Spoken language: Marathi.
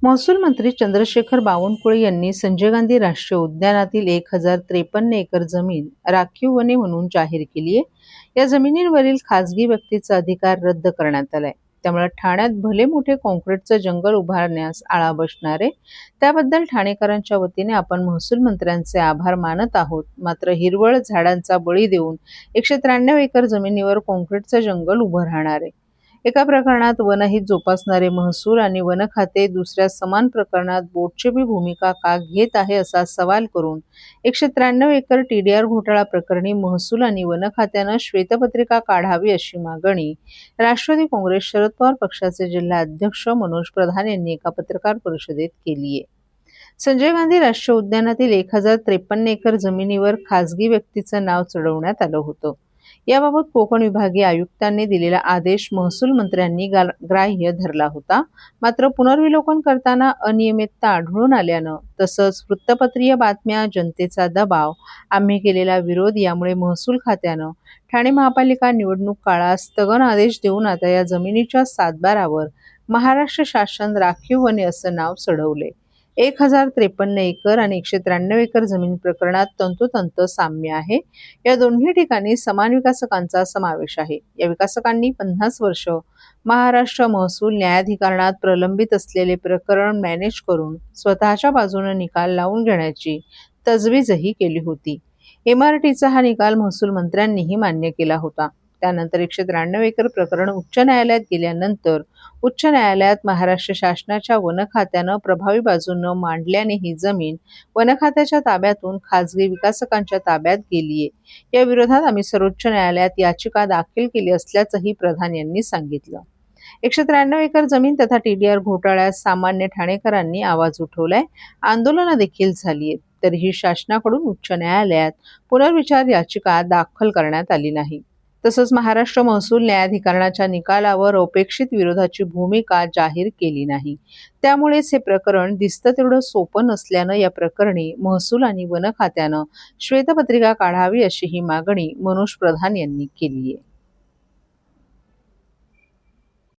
महसूल मंत्री चंद्रशेखर बावनकुळे यांनी संजय गांधी राष्ट्रीय उद्यानातील 1053 एकर जमीन राखीव वने म्हणून जाहीर केली आहे। या जमिनींवरील खासगी व्यक्तीचा अधिकार रद्द करण्यात आलाय। त्यामुळे ठाण्यात भले मोठे कॉन्क्रीटचं जंगल उभारण्यास आळा बसणार आहे। त्याबद्दल ठाणेकरांच्या वतीने आपण महसूल मंत्र्यांचे आभार मानत आहोत। मात्र हिरवळ झाडांचा बळी देऊन 193 एकर जमिनीवर कॉन्क्रीटचं जंगल उभं राहणार आहे। एका प्रकरणात वनहित जोपासणारे महसूल आणि वन खाते दुसऱ्या समान प्रकरणात बोटचेपी भूमिका का घेत आहे असा सवाल करून 193 एकर TDR घोटाळा प्रकरणी महसूल आणि वन खात्यानं श्वेतपत्रिका काढावी अशी मागणी राष्ट्रवादी काँग्रेस शरद पवार पक्षाचे जिल्हा अध्यक्ष मनोज प्रधान यांनी एका पत्रकार परिषदेत केली आहे। संजय गांधी राष्ट्रीय उद्यानातील 1053 एकर जमिनीवर खासगी व्यक्तीचं नाव चढवण्यात आलं होतं। याबाबत कोकण विभागीय आयुक्तांनी दिलेला आदेश महसूल मंत्र्यांनी ग्राह्य धरला होता। मात्र पुनर्विलोकन करताना अनियमितता आढळून आल्यानं तसंच वृत्तपत्रीय बातम्या, जनतेचा दबाव, आम्ही केलेला विरोध यामुळे महसूल खात्यानं ठाणे महापालिका निवडणूक काळात स्थगन आदेश देऊन आता या जमिनीच्या सातबारावर महाराष्ट्र शासन राखीव वने असं नाव चढवले। 1053 एकर आणि 193 एकर जमीन प्रकरणात तंतोतंत साम्य आहे। या दोन्ही ठिकाणी समान विकासकांचा समावेश आहे। या विकासकांनी 50 वर्ष महाराष्ट्र महसूल न्यायाधिकरणात प्रलंबित असलेले प्रकरण मॅनेज करून स्वतःच्या बाजूने निकाल लावून घेण्याची तजवीजही केली होती। MRTचा हा निकाल महसूल मंत्र्यांनीही मान्य केला होता। त्यानंतर 193 एकर प्रकरण उच्च न्यायालयात गेल्यानंतर उच्च न्यायालयात महाराष्ट्र शासनाच्या वन खात्यानं प्रभावी बाजू न मांडल्याने ही जमीन वन खात्याच्या ताब्यातून खासगी विकासकांच्या ताब्यात गेलीये। या विरोधात आम्ही सर्वोच्च न्यायालयात याचिका दाखल केली असल्याचंही प्रधान यांनी सांगितलं। 193 एकर जमीन तथा TDR घोटाळ्यात सामान्य ठाणेकरांनी आवाज उठवलाय, आंदोलनं देखील झाली आहेत। तरीही शासनाकडून उच्च न्यायालयात पुनर्विचार याचिका दाखल करण्यात आली नाही। तसंच महाराष्ट्र महसूल न्यायाधिकरणाच्या निकालावर अपेक्षित विरोधाची भूमिका जाहीर केली नाही। त्यामुळेच हे प्रकरण दिसतं तेवढं सोपं नसल्यानं या प्रकरणी महसूल आणि वन खात्यानं श्वेतपत्रिका काढावी अशी ही मागणी मनोज प्रधान यांनी केली आहे।